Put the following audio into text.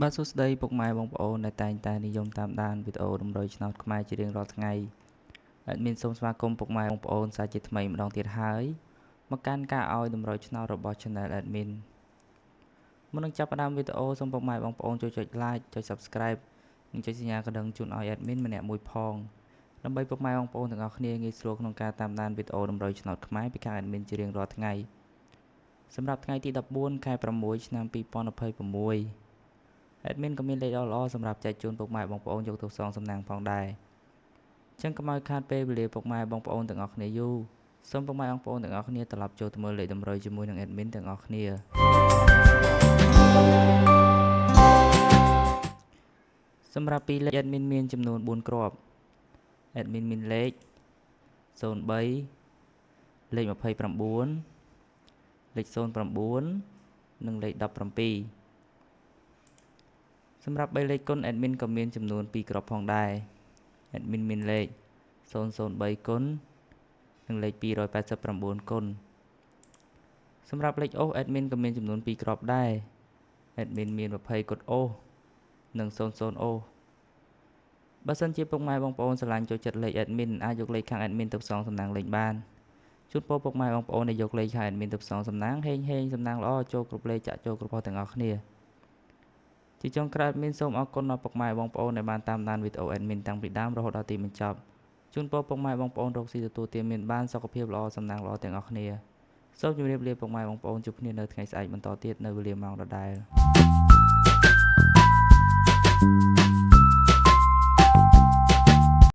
បាទសួស្តីពុកម៉ែបងប្អូនដែលតែងតែនិយមតាមដានវីដេអូតម្រុយឆ្នោតខ្មែរជារៀងរាល់ថ្ងៃមានសូមស្វាគមន៍ពុកម៉ែបងប្អូនសាជាថ្មីម្ដងទៀតហើយមកកាន់ការឲ្យតម្រុយឆ្នោតរបស់ Channel Admin មុននឹងចាប់ផ្ដើមវីដេអូសូមពុកម៉ែបងប្អូនចូលចុច Like ចុច Subscribe និងចុចសញ្ញាកណ្ដឹងជូនឲ្យ Admin ម្នាក់មួយផងដើម្បីពុកម៉ែបងប្អូនទាំងអស់គ្នាងាយស្រួលក្នុងការតាមដានវីដេអូតម្រុយឆ្នោតខ្មែរពីខាង Admin ជារៀងរាល់ថ្ងៃសម្រាប់ថ្ងៃទី14ខែ6ឆ្នាំ2026Admin ក៏មានលេខល្អៗសម្រាប់ចែកជូនពុកម៉ែបងប្អូនយកទៅសងសំណាងផងដែរអញ្ចឹងកុំឲ្យខាតពេលវេលាពុកម៉ែបងប្អូនទាំងអស់គ្នាយូរសូមពុកម៉ែបងប្អូនទាំងអស់គ្នាត្រឡប់ចូលទៅមើលលេខតម្រុយជាមួយនឹង Admin ទាំងអស់គ្នាសម្រាប់ពីលេខ Admin មានចំនួន4គ្រាប់ Admin មានលេខ03លេខ29លេខ09និងលេខ17សម្រាប់3លេខគុណ Admin ក៏មានចំនួន2គ្រាប់ផងដែរ Admin មានលេខ003គុណនិងលេខ289គុណសម្រាប់លេខអូស Admin ក៏មានចំនួន2គ្រាប់ដែរ Admin មាន20គុណអូសនិង00អូសបើសិនជាពុកម៉ែបងប្អូនស្រឡាញ់ចូលចិត្តលេខ Admin អាចយកលេខខាង Admin ទៅផ្សងសំណាងលេខបានជូនពរពុកម៉ែបងប្អូនដែលយកលេខខាង Admin ទៅផ្សងសំណាងហេងសំណាងល្អចូលគ្រប់លេខចាក់ចូលគ្រប់របស់ទាំងអស់គ្នាជាចុងក្រោយ Admin សូមអរគុណដល់ពុកម៉ែបងប្អូនដែលបានតាមដានវីដេអូ Admin តាំងពីដើមរហូតដល់ទីបញ្ចប់ជូនពរពុកម៉ែបងប្អូនរកស៊ីទទួលទានមានបានសុខភាពល្អសំណាងល្អទាំងអស់គ្នាសូមជម្រាបលាពុកម៉ែបងប្អូនជួបគ្នានៅថ្ងៃស្អែកបន្តទៀតនៅវេលាម៉ោងដដែល